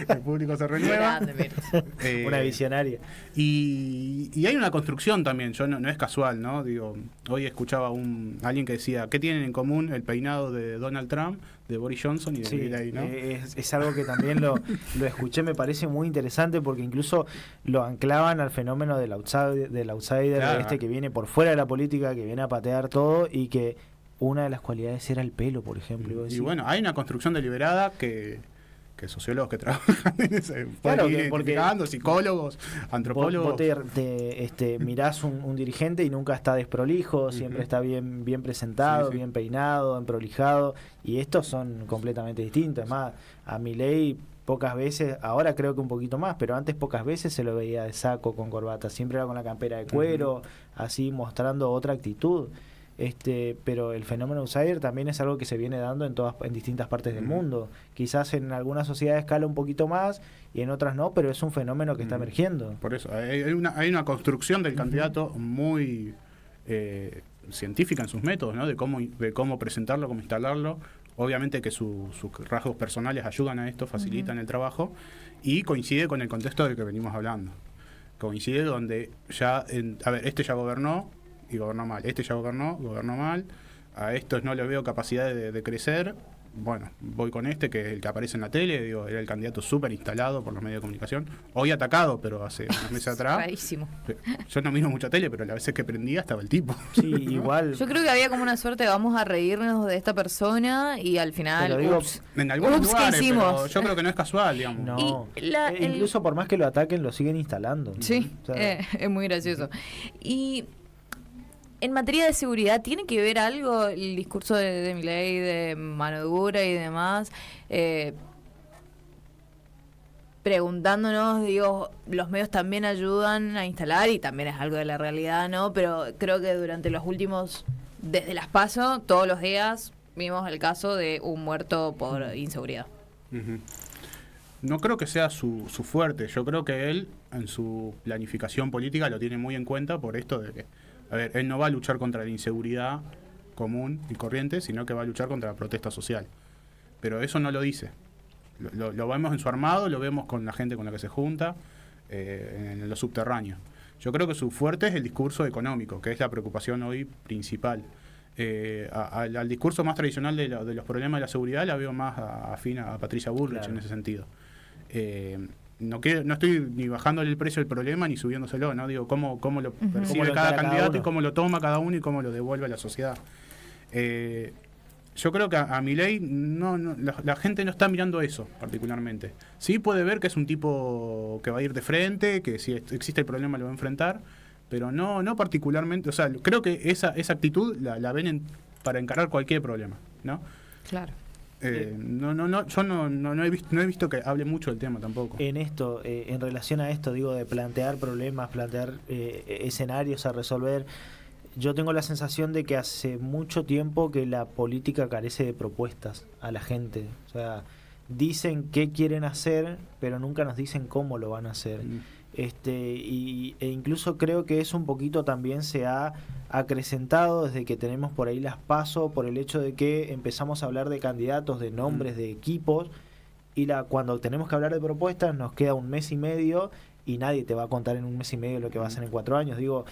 El público se renueva. Grande, Mirta. Una visionaria. Y hay una construcción también, no es casual, ¿no? Digo, hoy escuchaba alguien que decía, ¿qué tienen en común el peinado de Donald Trump, de Boris Johnson y de Sí, Milley, ¿no? es algo que también lo escuché, me parece muy interesante porque incluso lo anclaban al fenómeno del outsider Claro. que viene por fuera de la política, que viene a patear todo y que una de las cualidades era el pelo, por ejemplo. vos Y decís, bueno, hay una construcción deliberada que sociólogos que trabajan en ese Claro, pueden ir porque identificando, psicólogos, vos antropólogos. mirás un dirigente y nunca está desprolijo, siempre está bien presentado, Sí, sí. bien peinado, bien prolijado, y estos son completamente distintos. Es más, a Milei pocas veces, ahora creo que un poquito más, pero antes pocas veces se lo veía de saco con corbata, siempre era con la campera de cuero, así mostrando otra actitud. Pero el fenómeno outsider también es algo que se viene dando en distintas partes del mundo. Quizás en algunas sociedades escala un poquito más y en otras no, pero es un fenómeno que está emergiendo. Por eso, hay una construcción del candidato muy científica en sus métodos, ¿no? De cómo presentarlo, cómo instalarlo. Obviamente que sus rasgos personales ayudan a esto, facilitan el trabajo, y coincide con el contexto del que venimos hablando. Coincide donde ya ya gobernó y gobernó mal, ya gobernó mal, a estos no les veo capacidad de crecer. Bueno, voy con que es el que aparece en la tele, era el candidato súper instalado por los medios de comunicación, hoy atacado, pero hace unos meses atrás. Rarísimo. Yo no miro mucha tele, pero las veces que prendía estaba el tipo. Sí, igual. Yo creo que había como una suerte de vamos a reírnos de esta persona y al final, Pero digo, ups. En algunos Ups, ¿qué lugares, pero hicimos? yo creo que no es casual, digamos. No. Y Incluso por más que lo ataquen, lo siguen instalando. Sí, O sea, es muy gracioso. Y en materia de seguridad, ¿tiene que ver algo el discurso de Milei, de mano dura y demás? Preguntándonos, digo, los medios también ayudan a instalar y también es algo de la realidad, ¿no? Pero creo que durante los últimos, desde las PASO, todos los días vimos el caso de un muerto por inseguridad. Ujú. No creo que sea su fuerte. Yo creo que él, en su planificación política, lo tiene muy en cuenta por esto de que, él no va a luchar contra la inseguridad común y corriente, sino que va a luchar contra la protesta social. Pero eso no lo dice. lo vemos en su armado, lo vemos con la gente con la que se junta, en los subterráneos. Yo creo que su fuerte es el discurso económico, que es la preocupación hoy principal. Al discurso más tradicional de los problemas de la seguridad la veo más afín a Patricia Bullrich, claro, en ese sentido. No estoy ni bajándole el precio del problema ni subiéndoselo, ¿no? Digo, cómo lo percibe cada candidato y cómo lo toma cada uno y cómo lo devuelve a la sociedad. Yo creo que a Milei la gente no está mirando eso particularmente. Sí puede ver que es un tipo que va a ir de frente, que si existe el problema lo va a enfrentar, pero no particularmente. O sea, creo que esa actitud la ven para encarar cualquier problema, ¿no? Claro. Yo no he visto que hable mucho del tema tampoco. En esto, en relación a esto, digo, de plantear problemas, plantear escenarios a resolver, yo tengo la sensación de que hace mucho tiempo que la política carece de propuestas a la gente. O sea, dicen qué quieren hacer, pero nunca nos dicen cómo lo van a hacer. E incluso creo que eso un poquito también se ha acrecentado desde que tenemos por ahí las PASO, por el hecho de que empezamos a hablar de candidatos, de nombres, de equipos, y cuando tenemos que hablar de propuestas nos queda un mes y medio y nadie te va a contar en un mes y medio lo que va a hacer en 4 años. Digo,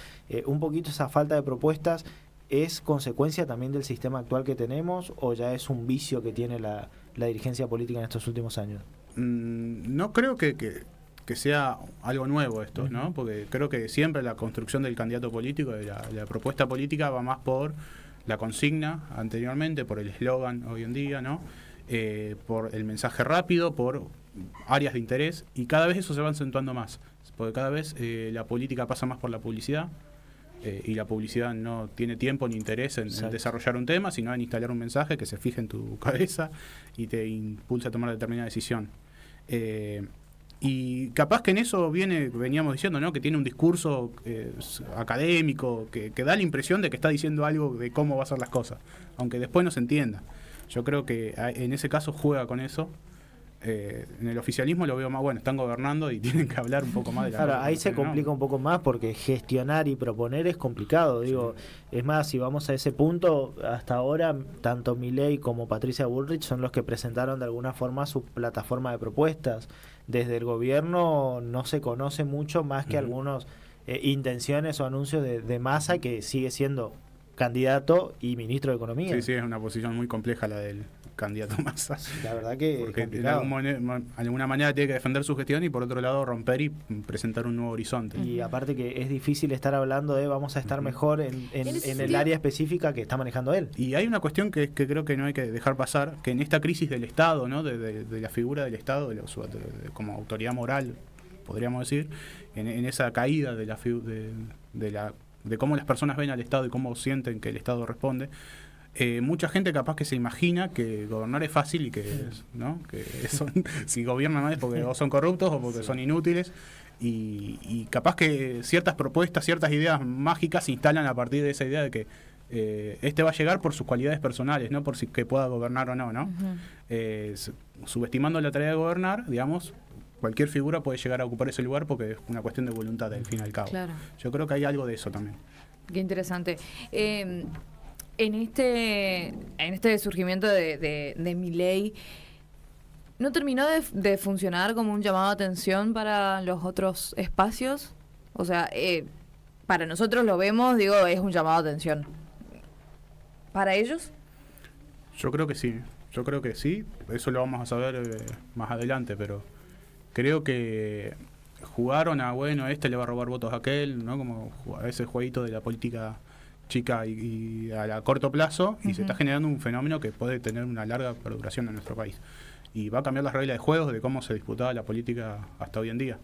un poquito esa falta de propuestas ¿es consecuencia también del sistema actual que tenemos o ya es un vicio que tiene la dirigencia política en estos últimos años? No creo que sea algo nuevo esto, ¿no? Porque creo que siempre la construcción del candidato político, de la propuesta política, va más por la consigna anteriormente, por el eslogan hoy en día, ¿no? Por el mensaje rápido, por áreas de interés, y cada vez eso se va acentuando más, porque cada vez la política pasa más por la publicidad, y la publicidad no tiene tiempo ni interés en desarrollar un tema, sino en instalar un mensaje que se fije en tu cabeza y te impulsa a tomar determinada decisión. Y capaz que en eso veníamos diciendo, ¿no? Que tiene un discurso académico que da la impresión de que está diciendo algo de cómo va a ser las cosas, aunque después no se entienda. Yo creo que en ese caso juega con eso. En el oficialismo lo veo más, bueno, están gobernando y tienen que hablar un poco más de la... Claro, ahí se complica un poco más porque gestionar y proponer es complicado, digo, sí. Es más, si vamos a ese punto, hasta ahora tanto Milei como Patricia Bullrich son los que presentaron de alguna forma su plataforma de propuestas. Desde el gobierno no se conoce mucho más que algunos intenciones o anuncios de Massa, que sigue siendo candidato y ministro de Economía. Sí, es una posición muy compleja la del candidato Massa. La verdad que porque de alguna manera tiene que defender su gestión y por otro lado romper y presentar un nuevo horizonte. Y aparte que es difícil estar hablando de vamos a estar mejor en el área específica que está manejando él. Y hay una cuestión que creo que no hay que dejar pasar, que en esta crisis del Estado, ¿no? de la figura del Estado, como autoridad moral, podríamos decir, en esa caída de cómo las personas ven al Estado y cómo sienten que el Estado responde, mucha gente capaz que se imagina que gobernar es fácil y que si gobiernan es porque o son corruptos o porque son inútiles, y capaz que ciertas propuestas, ciertas ideas mágicas se instalan a partir de esa idea de que este va a llegar por sus cualidades personales, no por si que pueda gobernar o no, subestimando la tarea de gobernar, digamos, cualquier figura puede llegar a ocupar ese lugar porque es una cuestión de voluntad al fin y al cabo. Claro. Yo creo que hay algo de eso también. Qué interesante. En este surgimiento de Milei, ¿no terminó de funcionar como un llamado de atención para los otros espacios? O sea, para nosotros lo vemos, digo, es un llamado de atención. ¿Para ellos? Yo creo que sí, eso lo vamos a saber más adelante, pero creo que jugaron a, bueno, le va a robar votos a aquel, ¿no? Como a ese jueguito de la política chica y a corto plazo, y se está generando un fenómeno que puede tener una larga perduración en nuestro país. Y va a cambiar las reglas de juego de cómo se disputaba la política hasta hoy en día.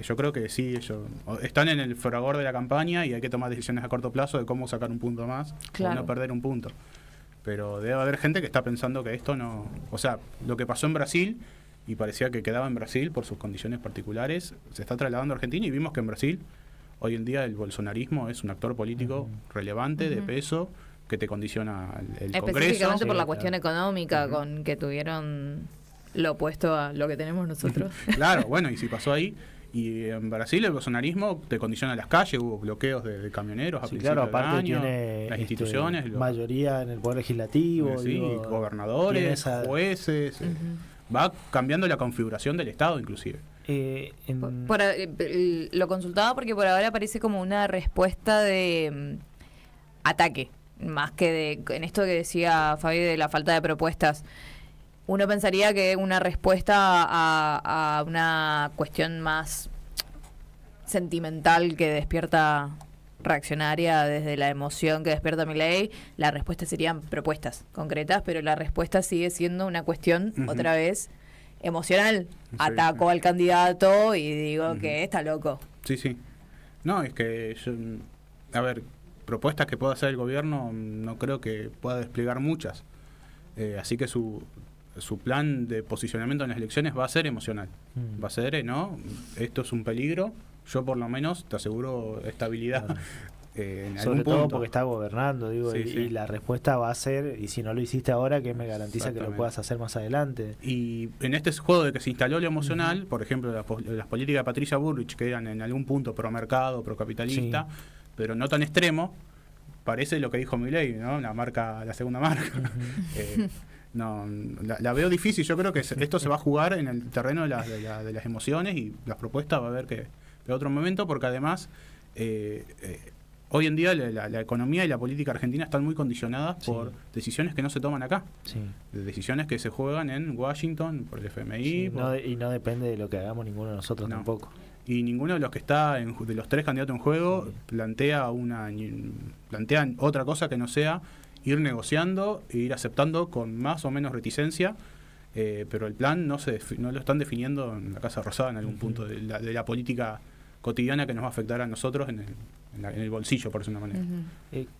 Yo creo que sí, ellos están en el fragor de la campaña y hay que tomar decisiones a corto plazo de cómo sacar un punto más, o no perder un punto. Pero debe haber gente que está pensando que esto no... O sea, lo que pasó en Brasil, y parecía que quedaba en Brasil por sus condiciones particulares, se está trasladando a Argentina, y vimos que en Brasil hoy en día el bolsonarismo es un actor político relevante, de peso, que te condiciona el Congreso. Específicamente por la cuestión económica, con que tuvieron lo opuesto a lo que tenemos nosotros. Claro, bueno, y si pasó ahí. Y en Brasil el bolsonarismo te condiciona las calles, hubo bloqueos de camioneros a principios aparte del año, tiene las instituciones, mayoría en el poder legislativo, gobernadores, jueces, va cambiando la configuración del Estado inclusive. Lo consultaba porque por ahora parece como una respuesta de ataque, más que en esto que decía Fabi de la falta de propuestas. Uno pensaría que una respuesta a una cuestión más sentimental que despierta, reaccionaria desde la emoción que despierta Milei, la respuesta serían propuestas concretas, pero la respuesta sigue siendo una cuestión, otra vez, emocional. Sí, ataco al candidato y digo que está loco. Sí, sí. No, es que a ver, propuestas que pueda hacer el gobierno no creo que pueda desplegar muchas. Así que su plan de posicionamiento en las elecciones va a ser emocional. Va a ser, ¿no? Esto es un peligro. Yo por lo menos te aseguro estabilidad. Claro. Sobre todo porque está gobernando, digo, y la respuesta va a ser, y si no lo hiciste ahora, ¿qué me garantiza que lo puedas hacer más adelante? Y en este juego de que se instaló lo emocional, por ejemplo, las políticas de Patricia Bullrich, que eran en algún punto pro mercado, pro capitalista, pero no tan extremo, parece lo que dijo Milei, ¿no? La segunda marca. No, la veo difícil. Yo creo que esto se va a jugar en el terreno de las emociones, y las propuestas va a haber que de otro momento, porque además hoy en día la economía y la política argentina están muy condicionadas por decisiones que no se toman acá, decisiones que se juegan en Washington por el FMI, y no depende de lo que hagamos ninguno de nosotros tampoco. Y ninguno de los que está de los tres candidatos en juego plantean otra cosa que no sea ir negociando e ir aceptando con más o menos reticencia, pero el plan no lo están definiendo en la Casa Rosada en algún punto de la política cotidiana que nos va a afectar a nosotros en el bolsillo, por decirlo de una manera.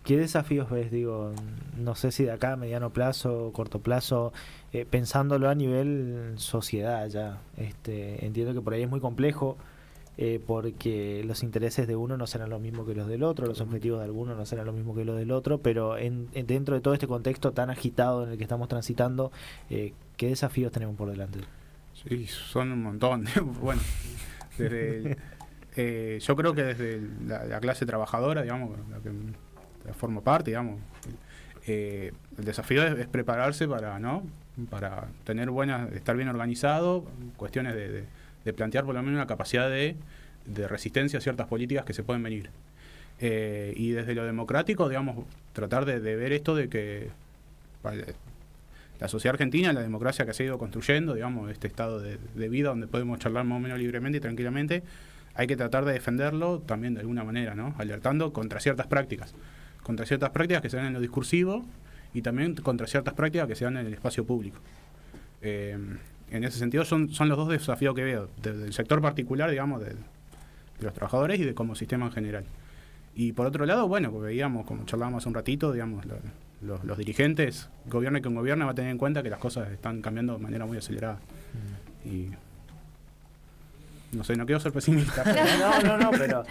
¿Qué desafíos ves? Digo, no sé si de acá a mediano plazo, corto plazo, pensándolo a nivel sociedad ya. Entiendo que por ahí es muy complejo, porque los intereses de uno no serán los mismos que los del otro, los objetivos de alguno no serán los mismos que los del otro, pero dentro de todo este contexto tan agitado en el que estamos transitando, ¿qué desafíos tenemos por delante? Sí, son un montón. Bueno, yo creo que desde la clase trabajadora, digamos, la que formo parte, digamos, el desafío es prepararse para tener estar bien organizado, cuestiones de plantear por lo menos una capacidad de resistencia a ciertas políticas que se pueden venir. Y desde lo democrático, digamos, tratar de ver esto de que la sociedad argentina, la democracia que se ha ido construyendo, digamos, este estado de vida donde podemos charlar más o menos libremente y tranquilamente, hay que tratar de defenderlo también de alguna manera, ¿no? Alertando contra ciertas prácticas que se dan en lo discursivo y también contra ciertas prácticas que se dan en el espacio público. En ese sentido son los dos desafíos que veo, del sector particular, digamos, de los trabajadores y de como sistema en general. Y por otro lado, bueno, porque veíamos, como charlábamos hace un ratito, digamos, los dirigentes, gobierne quien gobierne, va a tener en cuenta que las cosas están cambiando de manera muy acelerada. Y no sé, no quiero ser pesimista. Pero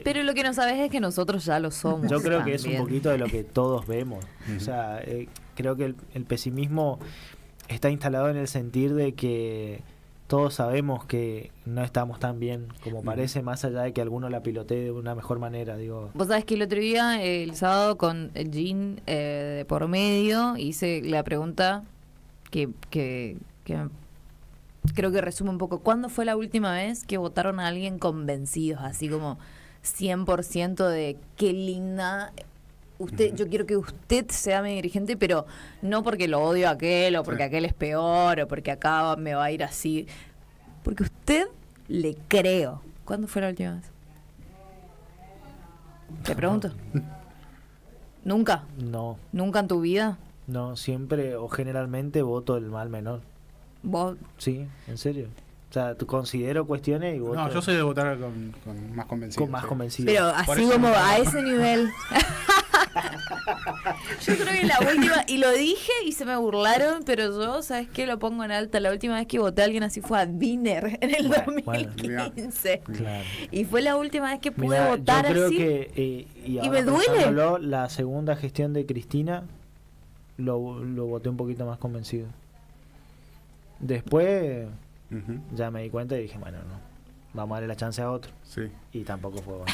pero lo que no sabes es que nosotros ya lo somos. Yo creo también. que es un poquito de lo que todos vemos. O sea, creo que el pesimismo está instalado en el sentir de que todos sabemos que no estamos tan bien como parece, más allá de que alguno la pilotee de una mejor manera, digo. Vos sabés que el otro día, el sábado, con Jean de por medio, hice la pregunta que creo que resume un poco. ¿Cuándo fue la última vez que votaron a alguien convencidos, así como 100% de qué linda... Yo quiero que usted sea mi dirigente, pero no porque lo odio a aquel, o porque aquel es peor, o porque acá me va a ir así. Porque usted le creo. ¿Cuándo fue la última vez? Te pregunto. ¿Nunca? No. ¿Nunca en tu vida? No, siempre o generalmente voto el mal menor. ¿Vos? Sí, en serio. O sea, considero cuestiones y voto... No, yo soy de votar con más convencido. Con más convencido. Pero así como a ese nivel... Yo creo que la última, y lo dije y se me burlaron, pero yo, ¿sabes qué? Lo pongo en alta. La última vez que voté a alguien así fue a Wiener en el 2015. Claro. Y fue la última vez que pude votar yo creo así. Que, y me duele. La segunda gestión de Cristina lo voté un poquito más convencido. Después ya me di cuenta y dije, bueno, no. Vamos a darle la chance a otro. Sí. Y tampoco fue bueno.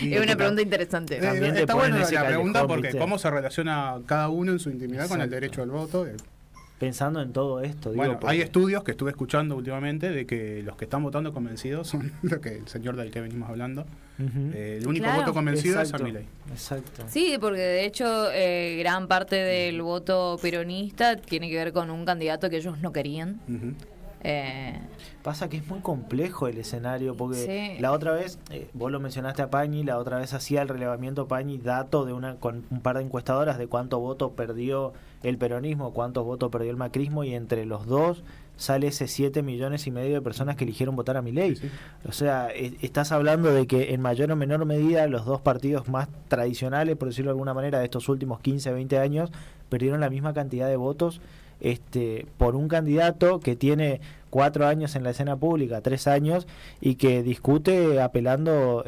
Es una pregunta interesante. También está buena la callejón, pregunta porque ¿viste? cómo se relaciona cada uno en su intimidad con el derecho al voto. pensando en todo esto. Bueno, digo, hay estudios que estuve escuchando últimamente de que los que están votando convencidos son lo que el señor del que venimos hablando. El único voto convencido es a Milei. Exacto. Sí, porque de hecho gran parte del voto peronista tiene que ver con un candidato que ellos no querían. Pasa que es muy complejo el escenario, porque Sí. la otra vez, vos lo mencionaste a Pañi, la otra vez hacía el relevamiento Pañi, dato con un par de encuestadoras de cuánto voto perdió el peronismo, cuántos votos perdió el macrismo, y entre los dos sale ese 7,5 millones de personas que eligieron votar a Milei. Sí. O sea, estás hablando de que en mayor o menor medida los dos partidos más tradicionales, por decirlo de alguna manera, de estos últimos 15, 20 años, perdieron la misma cantidad de votos por un candidato que tiene 4 años en la escena pública, 3 años, y que discute apelando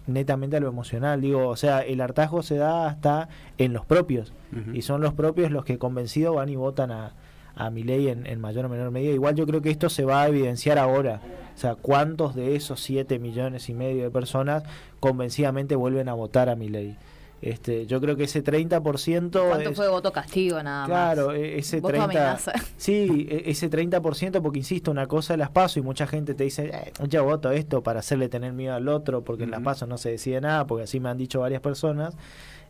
netamente a lo emocional. Digo, o sea, el hartazgo se da hasta en los propios, y son los propios los que convencidos van y votan a Milei en mayor o menor medida. Igual yo creo que esto se va a evidenciar ahora. O sea, ¿cuántos de esos 7,5 millones de personas convencidamente vuelven a votar a Milei? Yo creo que ese 30%... ¿Cuánto fue voto castigo nada claro, más? Ese Voto 30%... amenaza. Sí, ese 30%, porque insisto, una cosa es las PASO y mucha gente te dice, ya voto esto para hacerle tener miedo al otro, porque en las PASO no se decide nada, porque así me han dicho varias personas.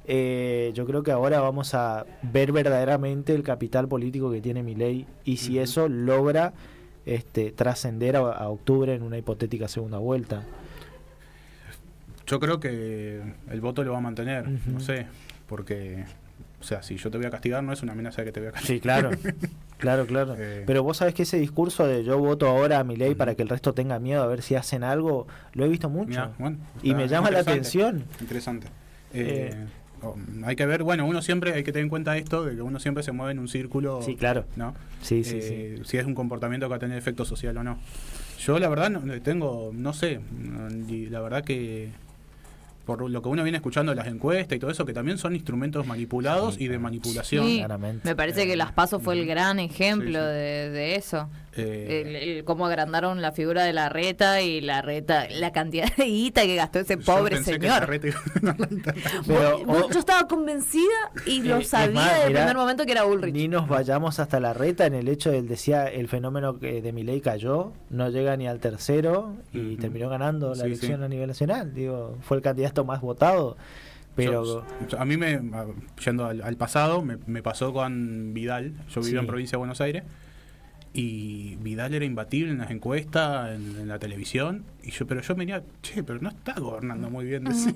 Yo creo que ahora vamos a ver verdaderamente el capital político que tiene Milei, y si eso logra trascender a octubre en una hipotética segunda vuelta. Yo creo que el voto lo va a mantener, no sé, porque, o sea, si yo te voy a castigar no es una amenaza de que te voy a castigar. Sí, claro, claro. Pero vos sabés que ese discurso de yo voto ahora a Milei para que el resto tenga miedo a ver si hacen algo, lo he visto mucho. Mirá, bueno, y me llama la atención. Interesante. Hay que ver, bueno, uno siempre, hay que tener en cuenta esto, de que uno siempre se mueve en un círculo. Sí, claro. ¿No? Sí. Si es un comportamiento que va a tener efecto social o no. Yo la verdad no sé, y la verdad que por lo que uno viene escuchando de las encuestas y todo eso, que también son instrumentos manipulados y de manipulación. Sí, claramente. me parece que las PASO fue el gran ejemplo Sí. de eso. Cómo agrandaron la figura de Larreta y la cantidad de guita que gastó ese pobre pensé que señor. Larreta iba a- Pero, Yo estaba convencida y lo es sabía más, desde el mirá, primer momento que era Bullrich. ni nos vayamos hasta Larreta en el hecho del decía el fenómeno que de Milei cayó, no llega ni al tercero y terminó ganando la elección a nivel nacional. Digo, fue el candidato más votado. Pero a mí yendo al pasado, me pasó con Vidal. Yo vivía en provincia de Buenos Aires y Vidal era imbatible en las encuestas, en la televisión, pero yo venía, pero no está gobernando muy bien, decía.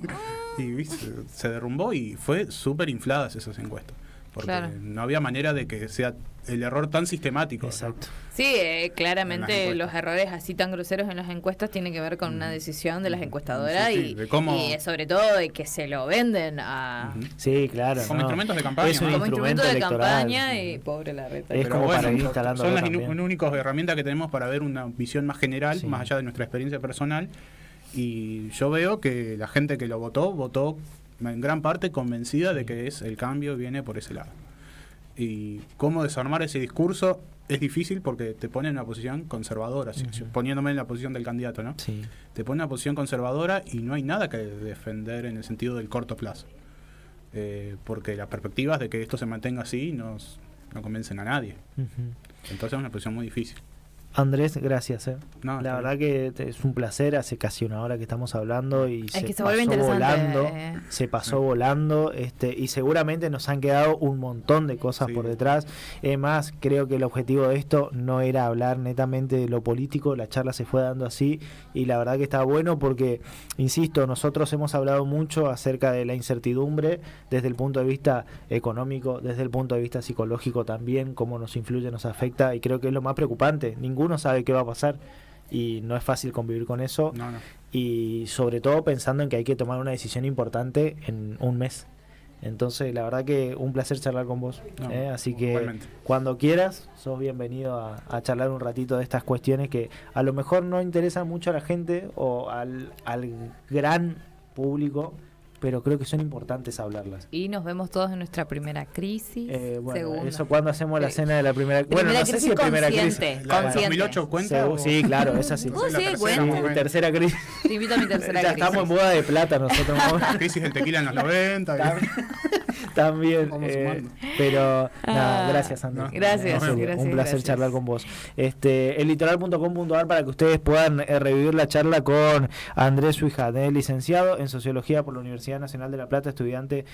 Y ¿viste? Se derrumbó y fue súper infladas esas encuestas, porque no había manera de que sea el error tan sistemático. exacto. Sí, En claramente las los errores así tan groseros en las encuestas tienen que ver con una decisión de las encuestadoras Sí, de cómo... y sobre todo de que se lo venden a Sí, claro. Como instrumentos de campaña, Es un ¿no? como instrumento de electoral. campaña y pobre Larreta. Es como para ir instalando son las también. únicas herramientas que tenemos para ver una visión más general, más allá de nuestra experiencia personal. Y yo veo que la gente que lo votó en gran parte convencida de que el cambio viene por ese lado. Y cómo desarmar ese discurso es difícil porque te pone en una posición conservadora, poniéndome en la posición del candidato, ¿no? Sí. Te pone en una posición conservadora y no hay nada que defender en el sentido del corto plazo. Porque las perspectivas de que esto se mantenga así no convencen a nadie. Entonces es una posición muy difícil. Andrés, gracias. No, la verdad que es un placer. Hace casi una hora que estamos hablando y Es que se vuelve interesante. volando. Se pasó volando y seguramente nos han quedado un montón de cosas por detrás. Más, creo que el objetivo de esto no era hablar netamente de lo político. La charla se fue dando así y la verdad que está bueno porque, insisto, nosotros hemos hablado mucho acerca de la incertidumbre desde el punto de vista económico, desde el punto de vista psicológico también, cómo nos influye, nos afecta, y creo que es lo más preocupante. Ninguno sabe qué va a pasar y no es fácil convivir con eso. No. Y sobre todo pensando en que hay que tomar una decisión importante en un mes. Entonces la verdad que un placer charlar con vos, así que igualmente. Cuando quieras sos bienvenido a charlar un ratito de estas cuestiones que a lo mejor no interesan mucho a la gente o al gran público, pero creo que son importantes hablarlas. Y nos vemos todos en nuestra primera crisis. Bueno, eso cuando hacemos la cena de la primera crisis. Bueno, no sé si es primera crisis. ¿La 2008 cuenta? Sí, claro, es así. Cuenta. Tercera crisis. Te invito a mi tercera ya crisis. estamos en boda de plata nosotros. La crisis del tequila en los 90. También. Pero nada, gracias, Andrés. Gracias. Un placer charlar con vos. Ellitoral.com.ar para que ustedes puedan revivir la charla con Andrés Suijat, licenciado en Sociología por la Universidad Nacional de La Plata, estudiante,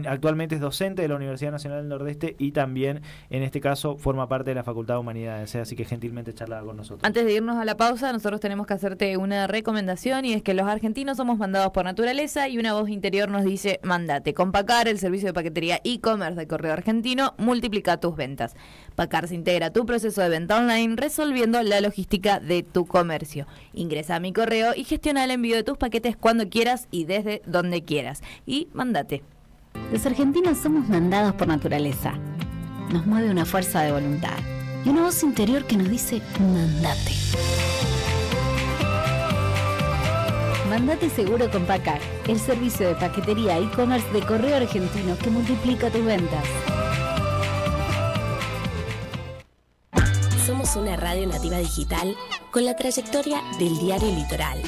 actualmente es docente de la Universidad Nacional del Nordeste y también, en este caso, forma parte de la Facultad de Humanidades, así que gentilmente charlaba con nosotros. Antes de irnos a la pausa, nosotros tenemos que hacerte una recomendación, y es que los argentinos somos mandados por naturaleza, y una voz interior nos dice: mandate. Con Pacar, el servicio de paquetería e-commerce de Correo Argentino, multiplica tus ventas. Pacar se integra a tu proceso de venta online, resolviendo la logística de tu comercio. Ingresa a mi correo y gestiona el envío de tus paquetes cuando quieras y desde donde quieras. Y mandate. Los argentinos somos mandados por naturaleza. Nos mueve una fuerza de voluntad y una voz interior que nos dice: mandate. Mandate seguro con Pacar, el servicio de paquetería e-commerce de Correo Argentino que multiplica tus ventas. Somos una radio nativa digital con la trayectoria del diario Litoral.